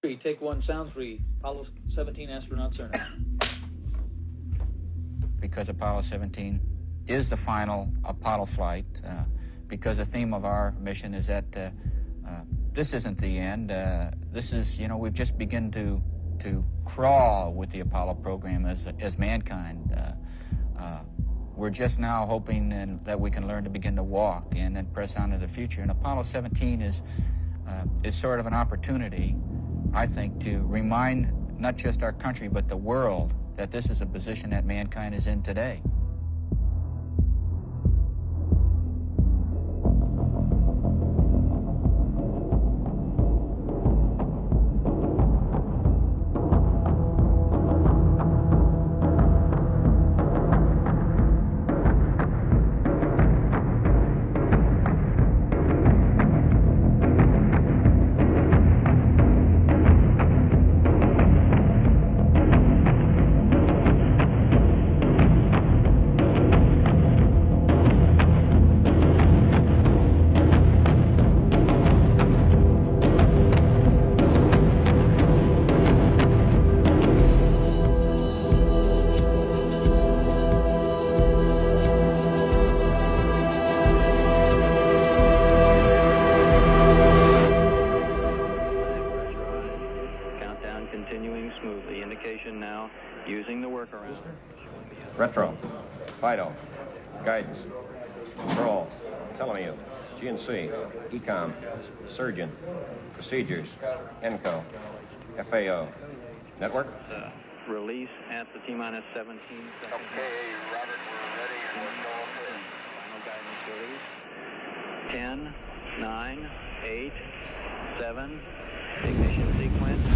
Take one, sound three. Apollo 17 astronauts are now. Because Apollo 17 is the final Apollo flight, because the theme of our mission is that this isn't the end. This is, we've just begun to crawl with the Apollo program as mankind. We're just now hoping that we can learn to begin to walk and then press on to the future. And Apollo 17 is sort of an opportunity, I think, to remind not just our country but the world that this is a position that mankind is in today. Continuing smoothly. Indication now using the workaround. Retro, FIDO, guidance, control, telemute, GNC, ECOM, surgeon, procedures, ENCO, FAO, network. Release at the T-minus 17 seconds. Okay, Robert, we're ready and we're still okay. Final guidance release. 10, 9, 8, 7, ignition sequence.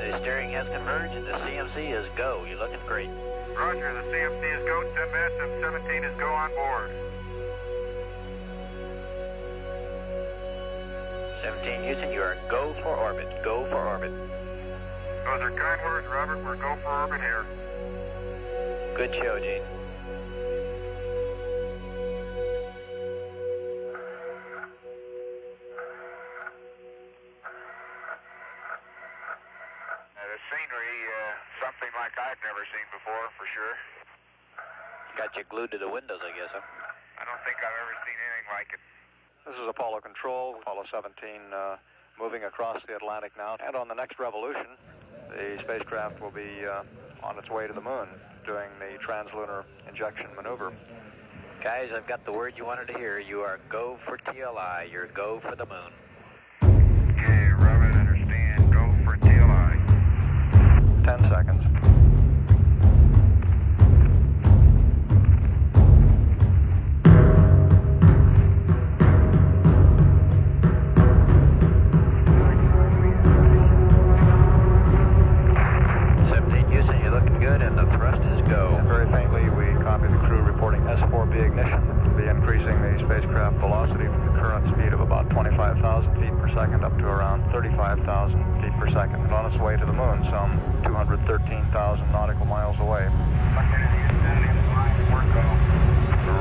The steering has converged and the CMC is go. You're looking great. Roger, the CMC is go. 10 minutes and 17 is go on board. 17 Houston, you are go for orbit. Go for orbit. Those are kind words, Robert. We're go for orbit here. Good show, Gene. The scenery, something like I've never seen before, for sure. Got you glued to the windows, I guess, huh? I don't think I've ever seen anything like it. This is Apollo Control, Apollo 17 moving across the Atlantic now. And on the next revolution, the spacecraft will be on its way to the moon, doing the translunar injection maneuver. Guys, I've got the word you wanted to hear. You are go for TLI. You're go for the moon. Okay, Robert, understand. Go for TLI. 10 seconds. Houston, you're looking good, and the thrust is go. And very faintly, we copy the crew reporting S4B ignition. We'll be increasing the spacecraft velocity from the current speed of about 25,000 feet per second up to around 35,000 feet per second. And on its way to the moon, some 213,000 nautical miles away.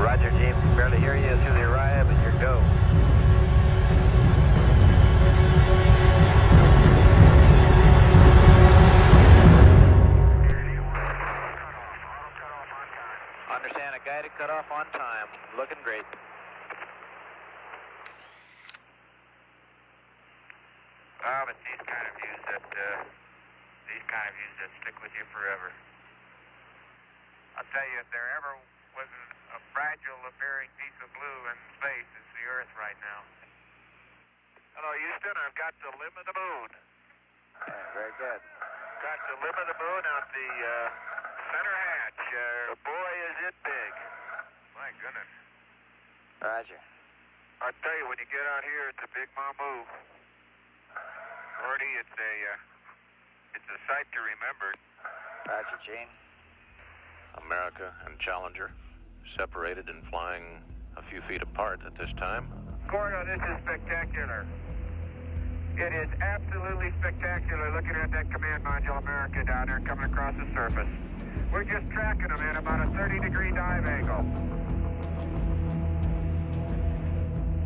Roger, Gene. Barely hear you through the Orion, but you're go. Understand, a guided cutoff on time. Looking great. Well, it's these kind of views that stick with you forever. I'll tell you, if there ever was a fragile appearing piece of blue in space, it's the Earth right now. Hello, Houston. I've got the limb of the moon. Very good. Got the limb of the moon out the center hatch. Boy, is it big. My goodness. Roger. I'll tell you, when you get out here, it's a big mamu. Gordy, it's a sight to remember. Roger, Gene. America and Challenger separated and flying a few feet apart at this time. Gordo, this is spectacular. It is absolutely spectacular looking at that command module America down there coming across the surface. We're just tracking them at about a 30-degree dive angle.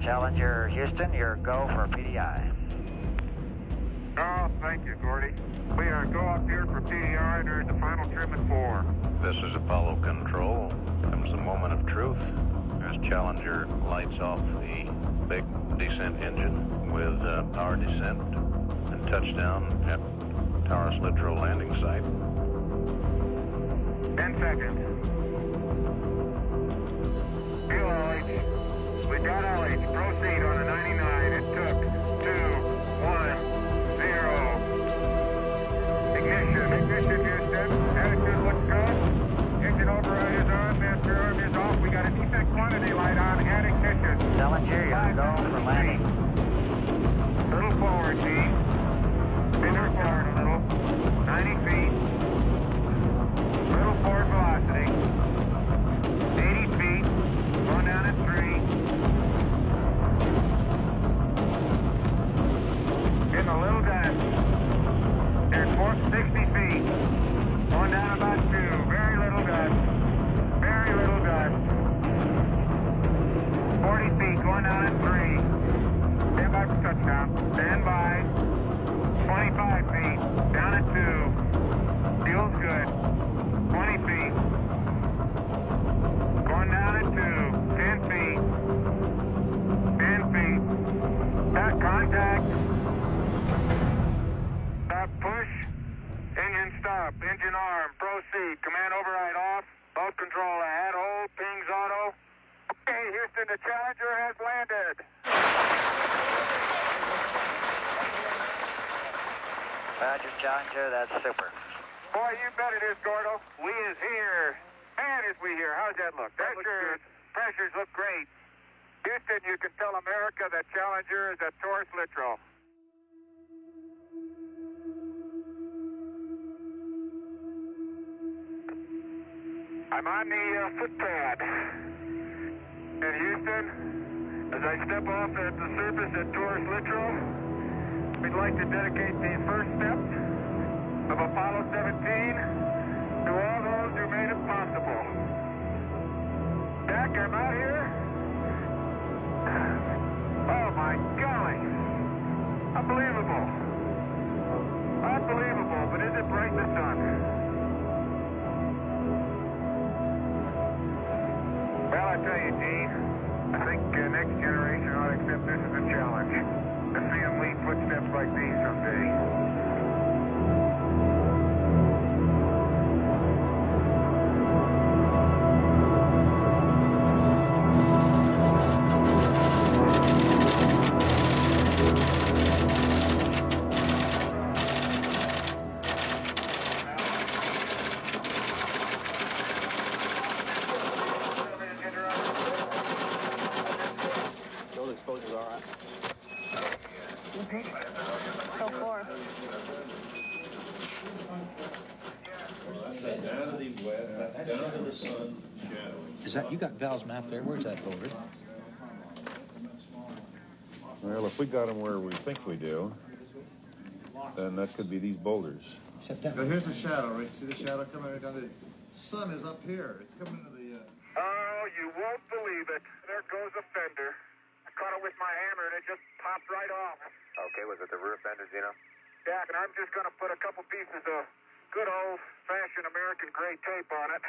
Challenger, Houston, you're go for PDI. Oh, thank you, Gordy. We are go up here for PDI, and there's the final trim at 4. This is Apollo Control. Comes the moment of truth as Challenger lights off the big descent engine with power descent and touchdown at Taurus Littrow landing site. 10 seconds. Fuel LH. We got LH. Proceed on a 99. It took 2, 1, 0. Ignition, Houston. Attitude looks good. Engine override is on. Master arm is off. We got a defect quantity light on. Add ignition. Challenger, you're go for landing. Little forward, G. Little forward a little. 90 feet. Little forward velocity. 80 feet. Going down at 3. Getting a little dust. There's 460 feet. Going down about 2. Very little dust. Very little dust. 40 feet. Going down at 3. Stand by for touchdown. Stand by. 25 feet. Down at 2. Feels good. 20 feet. Going down at 2. 10 feet. 10 feet. Got contact. Stop push. Engine stop. Engine arm. Proceed. Command override off. Boat control ahead. Hold. Pings auto. Okay, Houston, the Challenger has landed. Roger, Challenger, that's super. Boy, you bet it is, Gordo. We is here. And is we here. How's that look? Pressures look great. Houston, you can tell America that Challenger is at Taurus Littrow. I'm on the footpad. And Houston, as I step off at the surface at Taurus Littrow, we'd like to dedicate the first steps of Apollo 17 to all those who made it possible. Jack, I'm out here. Oh my golly. Unbelievable. Unbelievable, but isn't it bright in the sun? Well, I tell you, Gene, I think next generation ought to accept this as a challenge. To see them lead footsteps like these someday. Go 4. Down to the west, that's down to the sun, shadowing. Is that, you got Val's map there? Where's that boulder? Well, if we got them where we think we do, then that could be these boulders. Now here's the shadow, right? See the shadow coming right down? The sun is up here. It's coming into the... Oh, you won't believe it. There goes a fender. I caught it with my hammer, and it just popped right off. Okay, was it the rear fender, Gino? Yeah, and I'm just going to put a couple pieces of good old-fashioned American gray tape on it.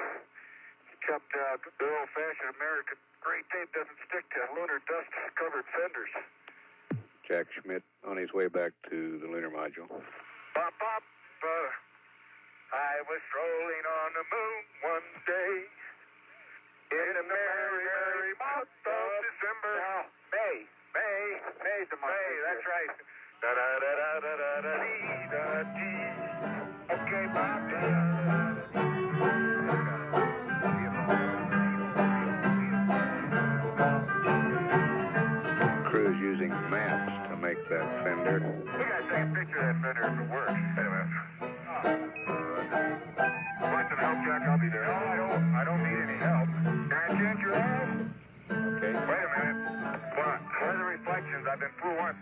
Except the old-fashioned American gray tape doesn't stick to lunar dust-covered fenders. Jack Schmidt on his way back to the lunar module. Bop, bop. I was strolling on the moon one day in the merry, merry month of December. No, May's the month. May, that's right. Da da da da da da da dee da dee. Okay, Bob. Crew's using maps to make that fender. We gotta take a picture of that fender if it works. Wait a minute. Want some help, Jack? I'll be there. No, I don't need any help. Can I change your eyes? Okay. Wait a minute. What? Where are the reflections? I've been fooled once.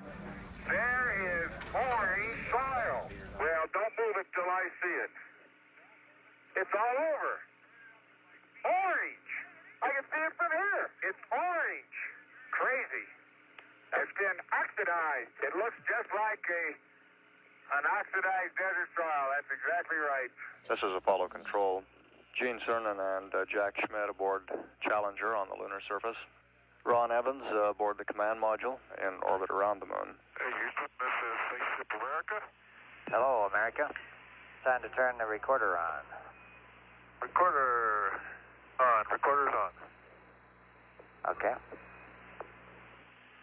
There is orange soil. Well, don't move it till I see it. It's all over. Orange. I can see it from here. It's orange. Crazy. It's been oxidized. It looks just like an oxidized desert soil. That's exactly right. This is Apollo Control. Gene Cernan and Jack Schmidt aboard Challenger on the lunar surface. Ron Evans aboard the command module in orbit around the moon. Hey, Houston, this is Spaceship America. Hello, America. Time to turn the recorder on. Recorder on. Recorder's on. Okay.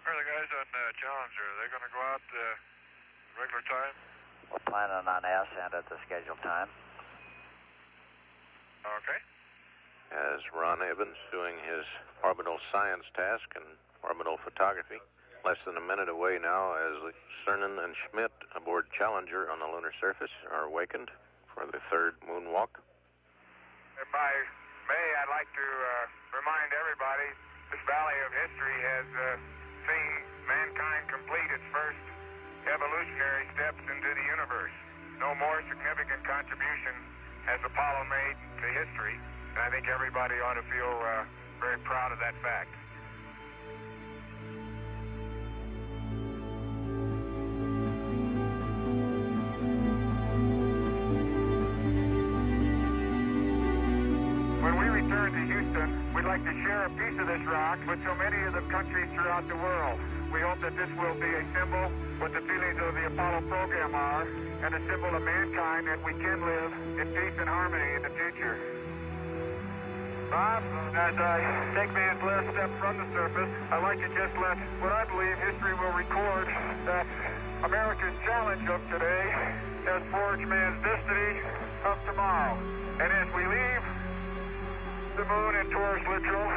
Where are the guys on Challenger? Are they going to go out regular time? We're planning on ascent at the scheduled time. Okay. As Ron Evans doing his orbital science task and orbital photography. Less than a minute away now as Cernan and Schmidt aboard Challenger on the lunar surface are awakened for the third moonwalk. If I may, I'd like to remind everybody this Valley of History has seen mankind complete its first evolutionary steps into the universe. No more significant contribution has Apollo made to history, and I think everybody ought to feel very proud of that fact. When we return to Houston, we'd like to share a piece of this rock with so many of the countries throughout the world. We hope that this will be a symbol what the feelings of the Apollo program are, and a symbol of mankind that we can live in peace and harmony in the future. Bob, as I take man's last step from the surface, I'd like to just let what I believe history will record that America's challenge of today has forged man's destiny of tomorrow. And as we leave the moon and Taurus Littoral,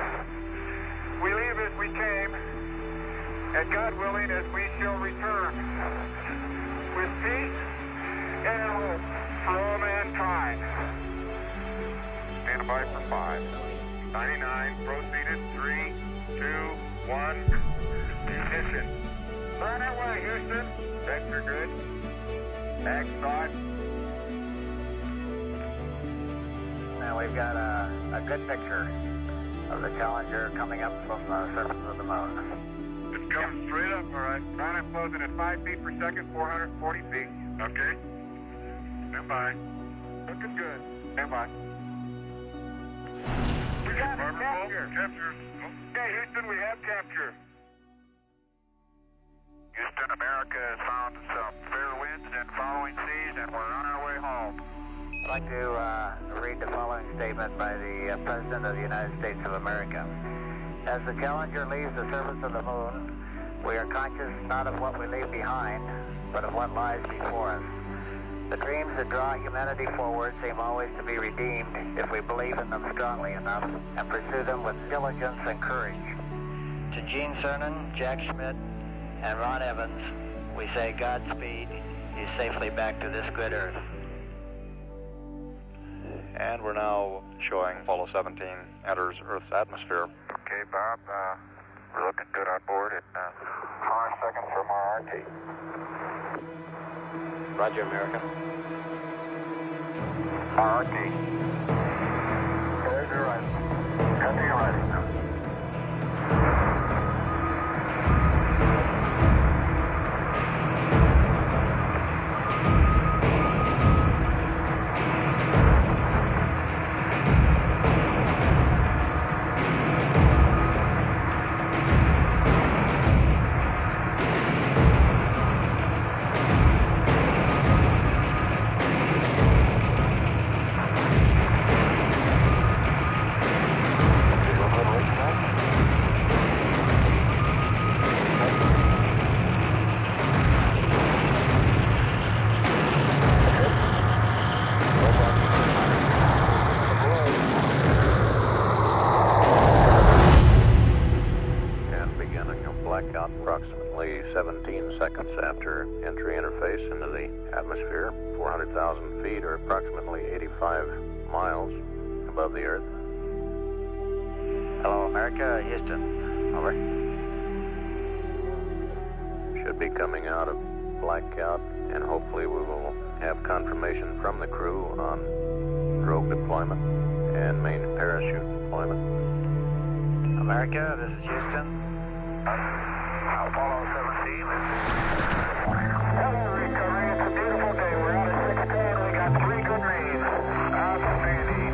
we leave as we came, and God willing, as we shall return, with peace and hope for all mankind. Stand by for 5. 99, proceeded, 3, 2, 1, ignition. On our way, Houston. Vector good. Max thought. Now we've got a good picture of the Challenger coming up from the surface of the moon. It's coming straight up, all right. Right, I'm closing at 5 feet per second, 440 feet. Okay. Stand by. Looking good. Stand by. We got capture. Capture. Okay, Houston, we have capture. Houston, America has found some fair winds and following seas, and we're on our way home. I'd like to read the following statement by the President of the United States of America. As the Challenger leaves the surface of the moon, we are conscious not of what we leave behind, but of what lies before us. The dreams that draw humanity forward seem always to be redeemed if we believe in them strongly enough and pursue them with diligence and courage. To Gene Cernan, Jack Schmidt, and Ron Evans, We say Godspeed. You safely back to this good Earth. And we're now showing Apollo 17 enters Earth's atmosphere. Okay, Bob, we're looking good on board at 5 seconds from our RT. Roger, America. RT. There's your right. Cut to your right. Blackout approximately 17 seconds after entry interface into the atmosphere, 400,000 feet or approximately 85 miles above the Earth. Hello, America. Houston. Over. Should be coming out of blackout, and hopefully we will have confirmation from the crew on drogue deployment and main parachute deployment. America, this is Houston. Apollo 17, hello, recovery. It's a beautiful day. We're out at 610. We got 3 good reads. Outstanding.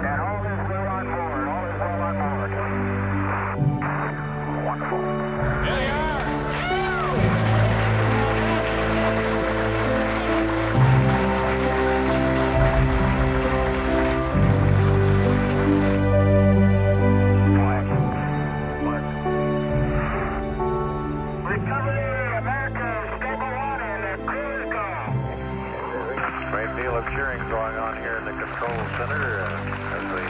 And all is well on board. All is well on board. Wonderful. Here they are. Cheering going on here in the control center as the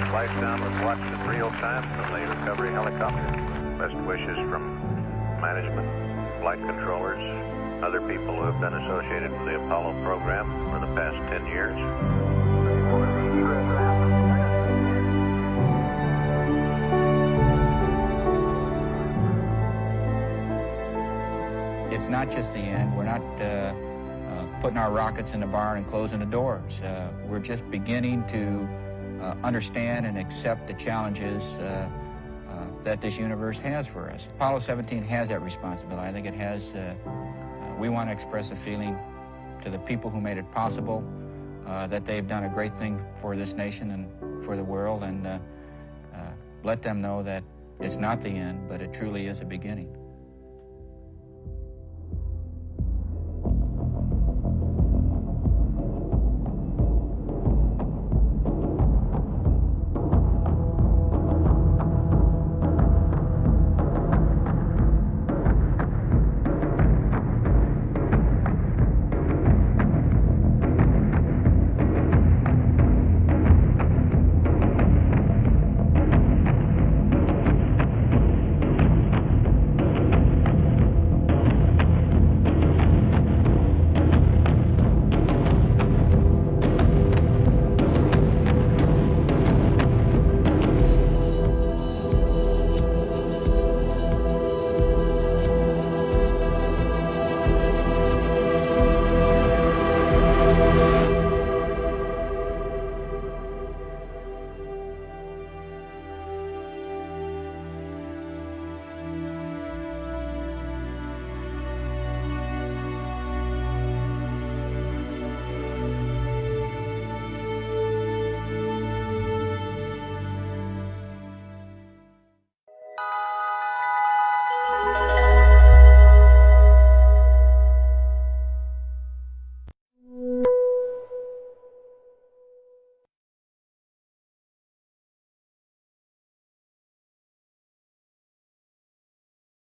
splashdown was watched in real time from the recovery helicopter. Best wishes from management, flight controllers, other people who have been associated with the Apollo program for the past 10 years. It's not just the end. We're not putting our rockets in the barn and closing the doors. We're just beginning to understand and accept the challenges that this universe has for us. Apollo 17 has that responsibility. I think it has, we want to express a feeling to the people who made it possible, that they've done a great thing for this nation and for the world, and let them know that it's not the end, but it truly is a beginning.